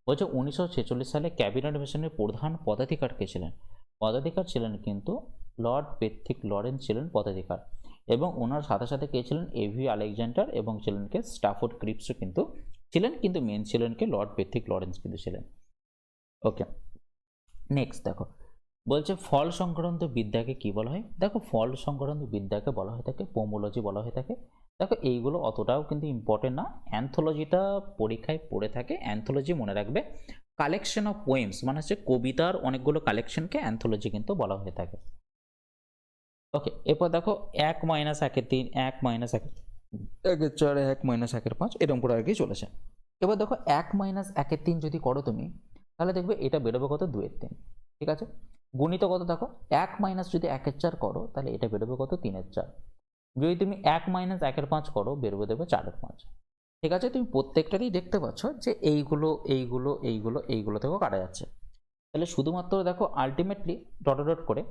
বলছে 1946 সালে ক্যাবিনেট মিশনের প্রধান পদাধিকার কে ছিলেন? পদাধিকার ছিলেন কিন্তু লর্ড পেথিক লরেন্স ছিলেন পদাধিকার, এবং ওনার সাথে সাথে কে ছিলেন? এভি আলেকজান্ডার, এবং ছিলেন কে? স্টাফোর্ড ক্রিপসও কিন্তু ছিলেন, কিন্তু মেন ছিলেন কে? লর্ড পেথিক লরেন্স কিন্তু ছিলেন। ওকে, নেক্সট দেখো বলছে ফল সংক্রান্ত বিদ্যাকে কি বলা হয়? দেখো ফল সংক্রান্ত বিদ্যাকে বলা হয়ে থাকে পোমোলজি বলা হয়ে থাকে। দেখো এইগুলো অতটাও কিন্তু ইম্পর্টেন্ট না, অ্যান্থোলজিটা পরীক্ষায় পড়ে থাকে। অ্যান্থোলজি মনে রাখবে কালেকশন অফ পোয়েমস, মানে হচ্ছে কবিতার অনেকগুলো কালেকশনকে অ্যান্থোলজি কিন্তু বলা হয়ে থাকে। ওকে, এরপর দেখো 1 - 1 - 3, 1 - 1 1 4, 1 - 1 5, এরকম করে আর কি চলেছে। এবার দেখো 1 - 1 3 যদি করো তুমি, তাহলে দেখবে এটা বেরোবে কত? 2 এর 3, ঠিক আছে। গুণিত কত? দেখো 1 মাইনাস যদি 1 এর 4 করো, তাহলে এটা বেরোবে কত? 3 এর 4। যদি তুমি 1 - 1 এর 5 করো, বেরোবে দেবে 4 এর 5, ঠিক আছে। তুমি প্রত্যেকটারই দেখতে পাচ্ছ যে এইগুলো এইগুলো এইগুলো এইগুলো থেকেও কাটা যাচ্ছে। তাহলে শুধুমাত্র দেখো আলটিমেটলি ডট ডট করে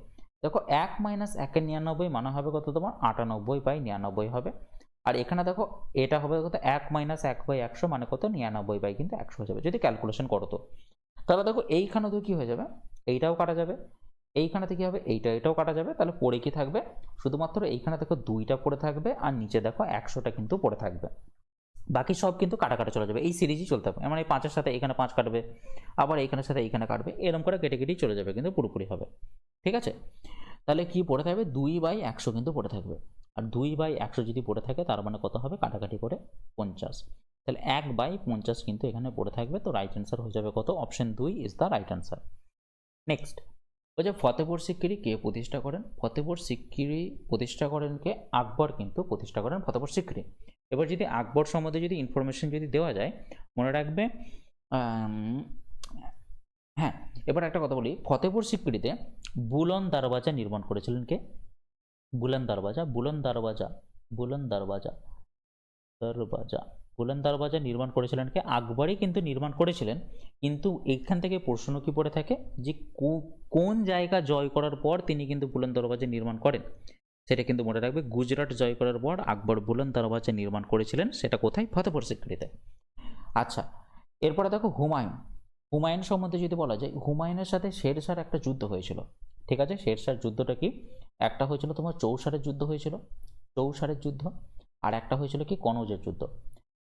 দেখো 1 - 1 এর 99 মানে হবে কত? তোমার 98/99 হবে। আর এখানে দেখো এটা হবে কত? 1 - 1/100 মানে কত? 99 কিন্তু 100 হয়ে যাবে যদি ক্যালকুলেশন করো তো। তাহলে দেখো এইখানে তো কি হয়ে যাবে? এইটাও কাটা যাবে, এইখানে থেকে হবে এটাও কাটা যাবে। তাহলে পড়ে কি থাকবে? শুধুমাত্র এইখানে দেখো 2টা পড়ে থাকবে, আর নিচে দেখো 100টা কিন্তু পড়ে থাকবে। বাকি সব কিন্তু কাটাকাটা চলে যাবে, এই সিরিজই চলতে হবে, মানে এই 5-এর সাথে এখানে 5 কাটবে, আবার এইখানের সাথে এইখানে কাটবে, এরকম করে কেটে কেটেই চলে যাবে, কিন্তু পুরোপুরি হবে। ঠিক আছে, তাহলে কি পড়ে থাকবে 2/100 কিন্তু পড়ে থাকবে। আর 2/100 যদি পড়ে থাকে তার মানে কত হবে, কাটাকাটি করে 50, তাহলে 1/50 কিন্তু এখানে পড়ে থাকবে। তো রাইট অ্যান্সার হয়ে যাবে কত, option 2 is the right answer. Next বলছে ফতেপুর সিক্রি কে প্রতিষ্ঠা করেন? ফতেপুর সিক্রি প্রতিষ্ঠা করেন কে? আকবর কিন্তু প্রতিষ্ঠা করেন ফতেপুর সিক্রি। এবার যদি আকবর সম্বন্ধে যদি ইনফরমেশন যদি দেওয়া যায়, মনে রাখবে হ্যাঁ, এবার একটা কথা বলি, ফতেপুর সিক্রিতে বুলন দরওয়াজা নির্মাণ করেছিলেন কে? বুলন দরওয়াজা, বুলন দরওয়াজা, বুলন দরওয়াজা, দরওয়াজা, বুলন দরওয়াজা নির্মাণ করেছিলেন কে? আকবরই কিন্তু নির্মাণ করেছিলেন। কিন্তু এইখান থেকে প্রশ্ন কি পড়ে থাকে যে কোন জায়গা জয় করার পর তিনি কিন্তু বুলন দরওয়াজা নির্মাণ করেন, সেটা কিন্তু মনে রাখবে। গুজরাট জয় করার পর আকবর বুলন দরওয়াজা নির্মাণ করেছিলেন, সেটা কোথায়? ফতেপুর সিক্রিতে। আচ্ছা, এরপরে দেখো হুমায়ুন। হুমায়ুন সম্বন্ধে যদি বলা যায়, হুমায়ুনের সাথে শেরশার একটা যুদ্ধ হয়েছিল। ঠিক আছে, শেরশার যুদ্ধটা কি? একটা হয়েছিল তোমার চৌসারের যুদ্ধ হয়েছিল, চৌসারের যুদ্ধ, আর একটা হয়েছিল কি কনৌজের যুদ্ধ।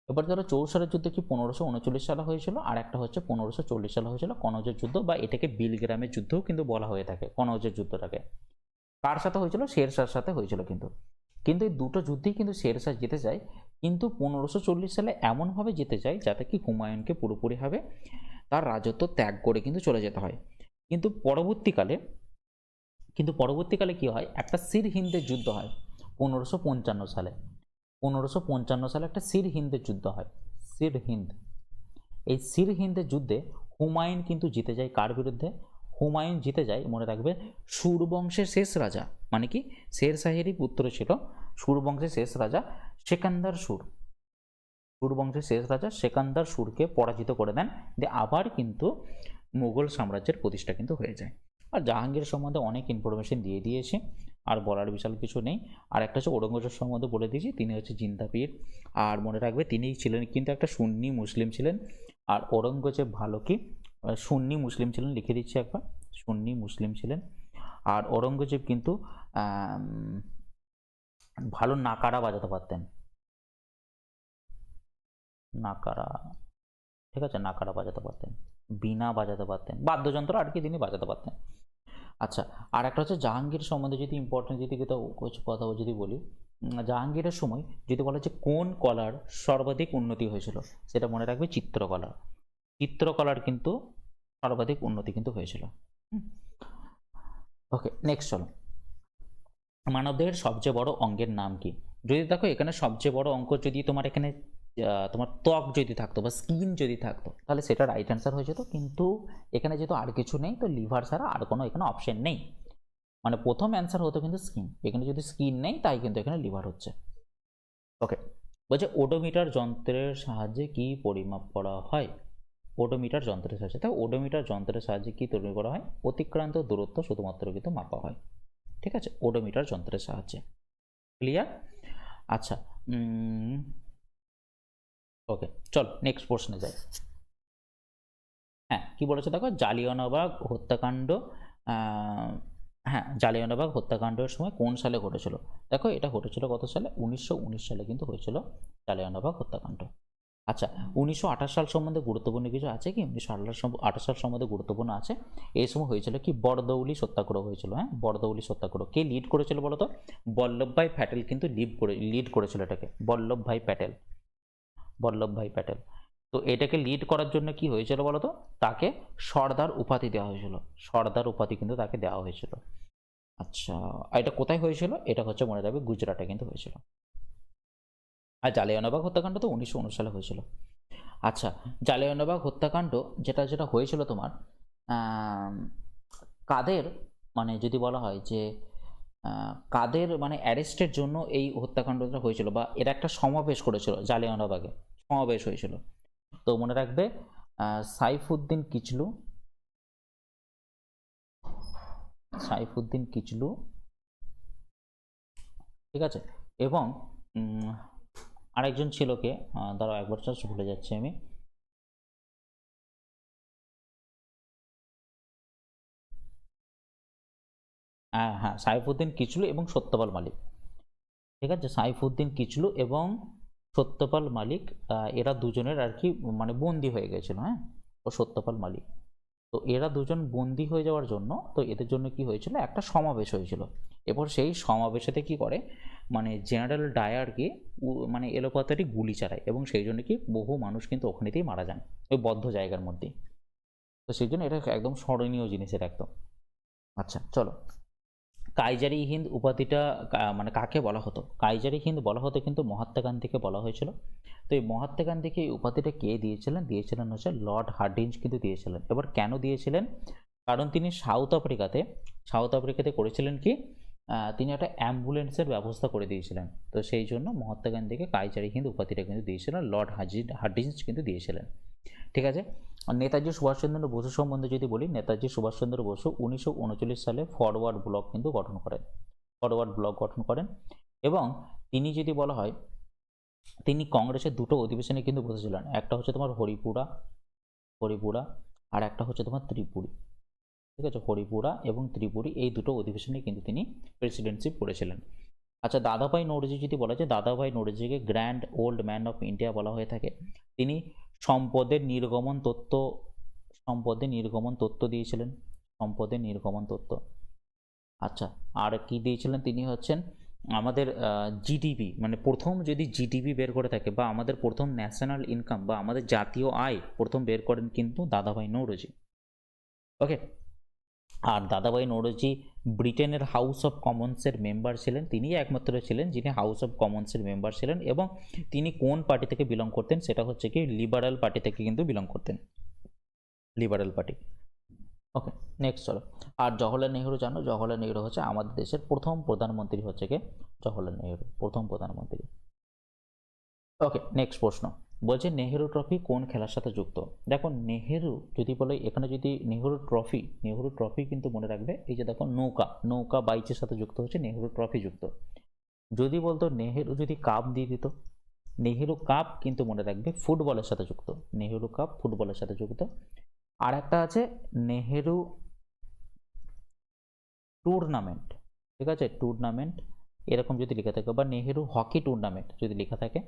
এবার ধরো চৌসারের যুদ্ধ কি 1539 সালে হয়েছিল, আর একটা হচ্ছে 1540 সালে হয়েছিল কনৌজের যুদ্ধ, বা এটাকে বিলগ্রামের যুদ্ধও কিন্তু বলা হয়ে থাকে, কনৌজের যুদ্ধটাকে। কার সাথে হয়েছিল? শেরশার সাথে হয়েছিল। কিন্তু কিন্তু এই দুটো যুদ্ধেই কিন্তু শেরশাহ জিতে যায়, কিন্তু 1540 সালে এমনভাবে জিতে যায় যাতে কি হুমায়ুনকে পুরোপুরিভাবে তার রাজত্ব ত্যাগ করে কিন্তু চলে যেতে হয়। কিন্তু পরবর্তীকালে কি হয়, একটা সিরহিন্দের যুদ্ধ হয় 1555 সালে। 1555 সালে একটা সিরহিন্দের যুদ্ধ হয়, সিরহিন্দ। এই সিরহিন্দের যুদ্ধে হুমায়ুন কিন্তু জিতে যায় কার বিরুদ্ধে? হুমায়ুন জিতে যায়, মনে রাখবে, সুরবংশের শেষ রাজা, মানে কি শেরশাহেরই পুত্র ছিল, সুরবংশের শেষ রাজা সেকান্দার সুর। সুরবংশের শেষ রাজা সেকান্দার সুরকে পরাজিত করে দেন, দিয়ে আবার কিন্তু মুঘল সাম্রাজ্যের প্রতিষ্ঠা কিন্তু হয়ে যায়। আর জাহাঙ্গীর সম্বন্ধে অনেক ইনফরমেশন দিয়ে দিয়েছে, আর বলার বিশাল কিছু নেই। আর একটা হচ্ছে ঔরঙ্গজেব সম্বন্ধে বলে দিয়েছি, তিনি হচ্ছে জিন্দা পীর। আর মনে রাখবে তিনি ছিলেন কিন্তু একটা সুন্নি মুসলিম ছিলেন। আর ঔরঙ্গজেব ভালো কি সুন্নি মুসলিম ছিলেন, লিখে দিচ্ছি একবার, সুন্নি মুসলিম ছিলেন। আর ঔরঙ্গজেব কিন্তু ভালো নাকারা বাজাতে পারতেন, নাকারা, ঠিক আছে, নাকারা বাজাতে পারতেন, বীণা বাজাতে পারতেন, বাদ্যযন্ত্র আর কি তিনি বাজাতে পারতেন। আচ্ছা, আর একটা হচ্ছে জাহাঙ্গীর সম্বন্ধে যদি ইম্পর্টেন্ট যদি কিছু কথা যদি বলি, জাহাঙ্গীরের সময় যদি বলা যে কোন কলার সর্বাধিক উন্নতি হয়েছিল, সেটা মনে রাখবে চিত্রকলা। চিত্রকলার কিন্তু সর্বাধিক উন্নতি কিন্তু হয়েছিল। ওকে, নেক্সট চলো, মানবদেহের সবচেয়ে বড় অঙ্গের নাম কি? যদি দেখো এখানে সবচেয়ে বড় অঙ্ক যদি তোমার এখানে তোমার ত্বক যদি থাকতো বা স্কিন যদি থাকতো, তাহলে সেটা রাইট অ্যান্সার হয়ে যেত। কিন্তু এখানে যেহেতু আর কিছু নেই, তো লিভার ছাড়া আর কোনো এখানে অপশন নেই, মানে প্রথম অ্যান্সার হতো কিন্তু স্কিন। এখানে যদি স্কিন নেই, তাই কিন্তু এখানে লিভার হচ্ছে। ওকে, বলছে ওডোমিটার যন্ত্রের সাহায্যে কি পরিমাপ করা হয়? ওডোমিটার যন্ত্রের সাহায্যে, তাই ওডোমিটার যন্ত্রের সাহায্যে কি তৈরি করা হয়? অতিক্রান্ত দূরত্ব শুধুমাত্র কিন্তু মাপা হয়। ঠিক আছে, ওডোমিটার যন্ত্রের সাহায্যে। ক্লিয়ার? আচ্ছা, ওকে, চল নেক্সট প্রশ্নে যাই। হ্যাঁ, কি বলেছে দেখো, জালিয়ানওয়ালাবাগ হত্যাকাণ্ড, হ্যাঁ, জালিয়ানওয়ালাবাগ হত্যাকাণ্ডের সময় কোন সালে ঘটেছিল? দেখো এটা ঘটেছিল কত সালে? 1919 সালে কিন্তু হয়েছিল জালিয়ানওয়ালাবাগ হত্যাকাণ্ড। আচ্ছা, 1928 সাল সম্বন্ধে গুরুত্বপূর্ণ কিছু আছে কি? 1928 সাল সম্বন্ধে গুরুত্বপূর্ণ আছে। এই সময় হয়েছিল কি, বরদৌলি সত্যাগ্রহ হয়েছিল। হ্যাঁ, বরদৌলি সত্যাগ্রহ কে লিড করেছিল বলতো? বল্লভভাই প্যাটেল কিন্তু লিড করেছিল এটাকে, বল্লভভাই প্যাটেল, বল্লভভাই প্যাটেল। তো এটাকে লিড করার জন্য কি হয়েছিল বলতো? তাকে সর্দার উপাধি দেওয়া হয়েছিল, সর্দার উপাধি কিন্তু তাকে দেওয়া হয়েছিল। আচ্ছা, এটা কোথায় হয়েছিল? এটা হচ্ছে মনে রাখবে গুজরাটে কিন্তু হয়েছিল। আর জালিয়ানওয়ালাবাগ হত্যাকাণ্ড তো 1919 সালে হয়েছিল। আচ্ছা, জালিয়ানওয়ালাবাগ হত্যাকাণ্ড যেটা যেটা হয়েছিল তোমার, কাদের, মানে যদি বলা হয় যে কাদের মানে অ্যারেস্টের জন্য এই হত্যাকাণ্ডটা হয়েছিল, বা এরা একটা সমাবেশ করেছিল জালিয়ানওয়ালাবাগে, সমাবেশ হয়েছিল। তো মনে রাখবে সাইফুদ্দিন কিচলু, সাইফুদ্দিন কিচলু, ঠিক আছে, এবং আরেকজন ছিল কে, দাঁড়াও একবার জাস্ট ভুলে যাচ্ছি আমি, হ্যাঁ, সাইফুদ্দিন কিচলু এবং সত্যপাল মালিক। ঠিক আছে, সাইফুদ্দিন কিচলু এবং সত্যপাল মালিক, এরা দুজনের আর কি মানে বন্দি হয়ে গেছিল, হ্যাঁ, ও সত্যপাল মালিক। তো এরা দুজন বন্দি হয়ে যাওয়ার জন্য তো এদের জন্য কি হয়েছিল, একটা সমাবেশ হয়েছিল। এরপর সেই সমাবেশেতে কি করে, মানে জেনারেল ডায়ারকে মানে এলোপাতারি গুলি চালায়, এবং সেই জন্য কি বহু মানুষ কিন্তু ওখানেতেই মারা যান ওই বদ্ধ জায়গার মধ্যেই। তো সেই জন্য এটা একদম স্মরণীয় জিনিস এটা একদম। আচ্ছা চলো, কাইজারি হিন্দ উপাধিটা মানে কাকে বলা হতো? কাইজারি হিন্দ বলা হতো কিন্তু মহাত্মা গান্ধীকে বলা হয়েছিল। তো এই মহাত্মা গান্ধীকে এই উপাধিটা কে দিয়েছিলেন? দিয়েছিলেন হচ্ছে লর্ড হার্ডিঞ্জ কিন্তু দিয়েছিলেন। এবার কেন দিয়েছিলেন? কারণ তিনি সাউথ আফ্রিকাতে করেছিলেন কি, তিনি একটা অ্যাম্বুলেন্সের ব্যবস্থা করে দিয়েছিলেন। তো সেই জন্য মহাত্মা গান্ধীকে কাইজারি হিন্দ উপাধিটা কিন্তু দিয়েছিলেন, লর্ড হার্ডিঞ্জ কিন্তু দিয়েছিলেন। ঠিক আছে। আর নেতাজি সুভাষচন্দ্র বসু সম্বন্ধে যদি বলি, নেতাজি সুভাষচন্দ্র বসু 1939 সালে ফরওয়ার্ড ব্লক কিন্তু গঠন করেন। এবং তিনি যদি বলা হয়, তিনি কংগ্রেসের দুটো অধিবেশনে কিন্তু বসেছিলেন। একটা হচ্ছে তোমার হরিপুরা আর একটা হচ্ছে তোমার ত্রিপুরী। ঠিক আছে, হরিপুরা এবং ত্রিপুরী এই দুটো অধিবেশনে কিন্তু তিনি প্রেসিডেন্টশিপ করেছিলেন। আচ্ছা, দাদাভাই নৌরোজি যদি বলা যায়, দাদাভাই নৌরোজিকে grand old man of India বলা হয়ে থাকে। তিনি সম্পদের নির্গমন তত্ত্ব দিয়েছিলেন, সম্পদের নির্গমন তত্ত্ব। আচ্ছা, আর কি দিয়েছিলেন? তিনি হচ্ছেন আমাদের জিডিপি, মানে প্রথম যদি জিডিপি বের করে থাকে বা আমাদের প্রথম ন্যাশনাল ইনকাম বা আমাদের জাতীয় আয় প্রথম বের করেন কিন্তু দাদাভাই নৌরোজি। ওকে। আর দাদাভাই নৌরোজি ব্রিটেনের হাউস অফ কমন্সের মেম্বার ছিলেন, তিনিই একমাত্র ছিলেন যিনি হাউস অফ কমন্সের মেম্বার ছিলেন। এবং তিনি কোন পার্টি থেকে বিলং করতেন? সেটা হচ্ছে কি লিবারাল পার্টি থেকে কিন্তু বিলং করতেন, লিবারাল পার্টি। ওকে, নেক্সট চলো। আর জওহরলাল নেহরু জানো, জওহরলাল নেহরু হচ্ছে আমাদের দেশের প্রথম প্রধানমন্ত্রী, হচ্ছে কি জওহরলাল নেহরু, প্রথম প্রধানমন্ত্রী। ওকে, নেক্সট প্রশ্ন বলছে নেহেরু ট্রফি কোন খেলার সাথে যুক্ত? দেখো, নেহেরু যদি বলে এখানে, যদি নেহেরু ট্রফি কিন্তু মনে রাখবে, এই যে দেখো নৌকা বাইচের সাথে যুক্ত হচ্ছে, নেহেরু ট্রফি যুক্ত। যদি বলতো নেহেরু যদি কাপ দিয়ে দিত, নেহেরু কাপ কিন্তু মনে রাখবে ফুটবলের সাথে যুক্ত, নেহেরু কাপ ফুটবলের সাথে যুক্ত। আর একটা আছে নেহেরু টুর্নামেন্ট, ঠিক আছে, টুর্নামেন্ট এরকম যদি লেখা থাকে, বা নেহেরু হকি টুর্নামেন্ট যদি লেখা থাকে,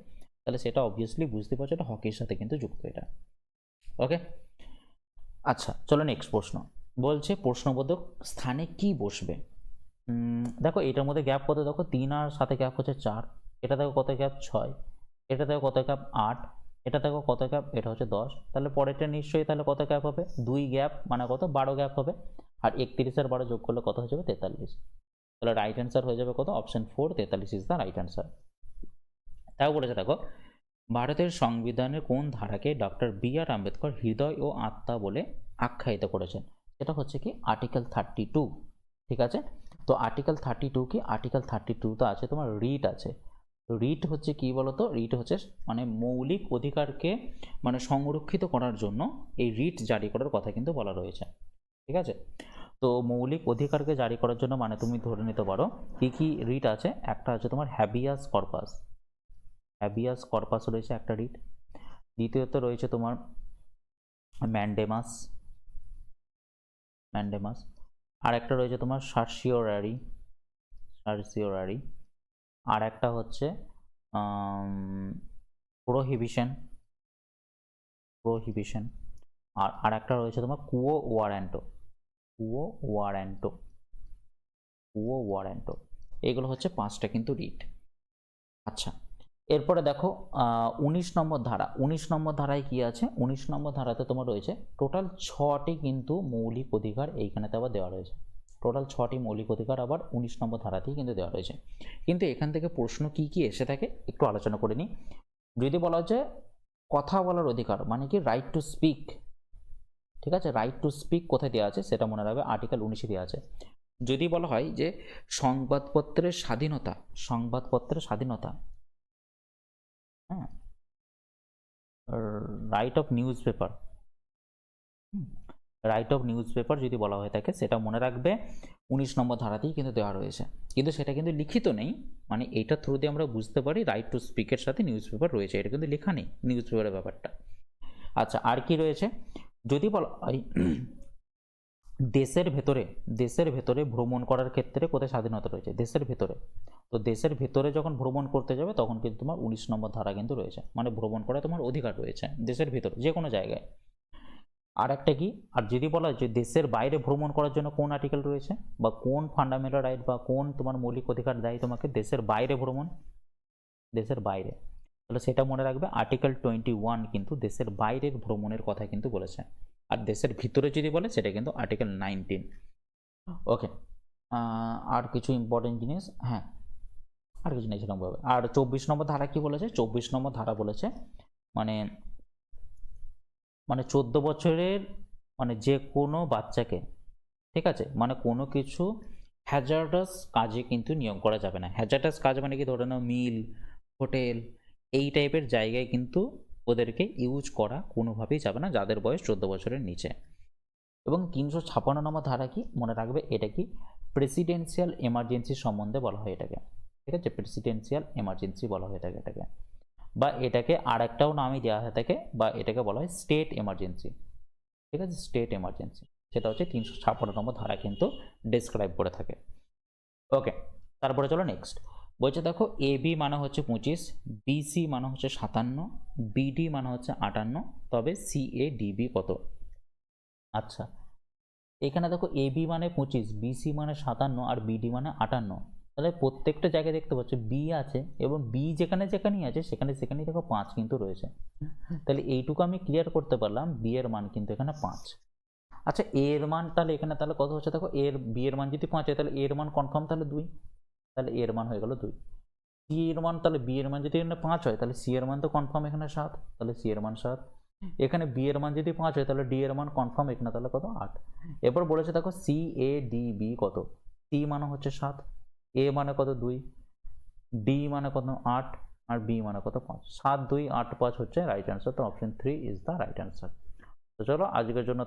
তাহলে সেটা অবভিয়াসলি বুঝতে পারছো এটা হকির সাথে কিন্তু যুক্ত এটা। ওকে। আচ্ছা চলো, নেক্সট প্রশ্ন বলছে প্রশ্নবোধক স্থানে কি বসবে? দেখো এটার মধ্যে গ্যাপ কত, দেখো 3 আর সাথে গ্যাপ হচ্ছে 4, এটা দেখো কত গ্যাপ 6, এটা দেখো কত গ্যাপ 8, এটা দেখো কত গ্যাপ, এটা হচ্ছে 10, তাহলে পরেরটা নিশ্চয়ই তাহলে কত গ্যাপ হবে? 2 গ্যাপ, মানে কত 12 গ্যাপ হবে। আর 31 আর 12 যোগ করলে কত হয়ে যাবে? 43। তাহলে রাইট অ্যান্সার হয়ে যাবে কত? Option 4, 43 is the right answer. তাও বলেছে দেখো, ভারতের সংবিধানের কোন ধারাকে ডক্টর বি আর আম্বেদকর হৃদয় ও আত্মা বলে আখ্যায়িত করেছেন? সেটা হচ্ছে কি আর্টিকেল 32। ঠিক আছে, তো আর্টিকেল 32 কি? আর্টিকেল 32 তো আছে তোমার রিট আছে। রিট হচ্ছে কি বলতো? রিট হচ্ছে মানে মৌলিক অধিকারকে মানে সংরক্ষিত করার জন্য এই রিট জারি করার কথা কিন্তু বলা রয়েছে। ঠিক আছে, তো মৌলিক অধিকারকে জারি করার জন্য মানে তুমি ধরে নিতে পারো কি কি রিট আছে। একটা আছে তোমার হ্যাবিয়াস কর্পাস রয়েছে একটা রিট। দ্বিতীয়ত রয়েছে তোমার ম্যান্ডেমাস। আর একটা রয়েছে তোমার সার্সিওরারি। আর একটা হচ্ছে প্রোহিবিশন। আর একটা রয়েছে তোমার কুও ওয়ারেন্টো। এগুলো হচ্ছে 5টা কিন্তু রিট। আচ্ছা, এরপরে দেখো 19 নম্বর ধারায় কি আছে? 19 নম্বর ধারাতে তোমার রয়েছে টোটাল 6টি কিন্তু মৌলিক অধিকার, এইখানেতে আবার দেওয়া রয়েছে টোটাল 6টি মৌলিক অধিকার, আবার 19 নম্বর ধারাতেই কিন্তু দেওয়া রয়েছে। কিন্তু এখান থেকে প্রশ্ন কি কি এসে থাকে একটু আলোচনা করে নিই। যদি বলা হচ্ছে কথা বলার অধিকার, মানে কি রাইট টু স্পিক। ঠিক আছে, রাইট টু স্পিক কোথায় দেওয়া আছে সেটা মনে রাখবে, আর্টিকেল 19 দেওয়া আছে। যদি বলা হয় যে সংবাদপত্রের স্বাধীনতা, হ্যাঁ, রাইট অফ নিউজ পেপার যদি বলা হয়ে থাকে, সেটা মনে রাখবে 19 নম্বর ধারাতেই কিন্তু দেওয়া রয়েছে। কিন্তু সেটা কিন্তু লিখিত নেই, মানে এইটা থ্রু দিয়ে আমরা বুঝতে পারি রাইট টু স্পিকের সাথে নিউজ পেপার রয়েছে, এটা কিন্তু লেখা নেই নিউজ পেপারের ব্যাপারটা। আচ্ছা, আর কি রয়েছে? যদি বলা হয় দেশের ভেতরে ভ্রমণ করার ক্ষেত্রে কোথায় স্বাধীনতা রয়েছে? দেশের ভেতরে। তো দেশের ভেতরে যখন ভ্রমণ করতে যাবে তখন কিন্তু তোমার 19 নম্বর ধারা কিন্তু রয়েছে, মানে ভ্রমণ করার তোমার অধিকার রয়েছে দেশের ভেতরে যে কোনো জায়গায়। আর একটা কি, আর যদি বলা হয় যে দেশের বাইরে ভ্রমণ করার জন্য কোন আর্টিকেল রয়েছে বা কোন ফান্ডামেন্টাল রাইট বা কোন তোমার মৌলিক অধিকার দেয় তোমাকে দেশের বাইরে ভ্রমণ, দেশের বাইরে, তাহলে সেটা মনে রাখবে আর্টিকেল 21 কিন্তু দেশের বাইরের ভ্রমণের কথা কিন্তু বলেছে। আর দেশের ভিতরে যদি বলে সেটা কিন্তু আর্টিকেল 19। ওকে, আর কিছু ইম্পর্টেন্ট জিনিস, হ্যাঁ আর কিছু নেই সেরকমভাবে। আর 24 নম্বর ধারা কি বলেছে? 24 নম্বর ধারা বলেছে মানে 14 বছরের মানে যে কোনো বাচ্চাকে, ঠিক আছে, মানে কোনো কিছু হ্যাজার্ডাস কাজে কিন্তু নিয়োগ করা যাবে না। হ্যাজার্ডাস কাজ মানে কি, ধরে নাও মিল, হোটেল, এই টাইপের জায়গায় কিন্তু ওদেরকে ইউজ করা কোনোভাবেই যাবে না যাদের বয়স 14 বছরের নিচে। এবং 356 নম্বর ধারা কি মনে রাখবে, এটা কি প্রেসিডেন্সিয়াল এমার্জেন্সি সম্বন্ধে বলা হয় এটাকে, ঠিক আছে, প্রেসিডেন্সিয়াল এমার্জেন্সি বলা হয়ে থাকে এটাকে, বা এটাকে আর একটাও নামই দেওয়া হয়ে থাকে, বা এটাকে বলা হয় স্টেট এমার্জেন্সি, ঠিক আছে, স্টেট এমার্জেন্সি, সেটা হচ্ছে 356 নম্বর ধারা কিন্তু ডেসক্রাইব করে থাকে। ওকে, তারপরে চলো নেক্সট। বলছে দেখো এবি মানে হচ্ছে 25, বিসি মানে হচ্ছে 57, বিডি মানে হচ্ছে 58, তবে সিএডিবি কত? আচ্ছা, এখানে দেখো এবি মানে 25, বিসি মানে 57 আর বিডি মানে 58, তাহলে প্রত্যেকটা জায়গায় দেখতে পাচ্ছ বি আছে, এবং বি যেখানে যেখানেই আছে সেখানেই দেখো 5 কিন্তু রয়েছে। তাহলে এইটুকু আমি ক্লিয়ার করতে পারলাম, বি এর মান কিন্তু এখানে 5। আচ্ছা, এ এর মান তাহলে এখানে তাহলে কত হচ্ছে দেখো, এর বি এর মান যদি 5 হয় তাহলে এর মান কনফার্ম তাহলে 2, তাহলে এর মান হয়ে গেল 2। সি এর মান, তাহলে বি এর মান যদি এখানে 5 হয় তাহলে সি এর মান তো কনফার্ম এখানে 7, তাহলে সি এর মান 7। এখানে বি এর মান যদি 5 হয় তাহলে ডি এর মান কনফার্ম এখানে তাহলে কত, 8। এরপর বলেছে দেখো সি এ ডি বি কত, সি মানে হচ্ছে 7, এ মানে কত 2, ডি মানে কত 8, আর বি মানে কত 5। 7, 2, 8, 5 হচ্ছে রাইট অ্যান্সার, তো option 3 is the right answer. তো চলো আজকের জন্য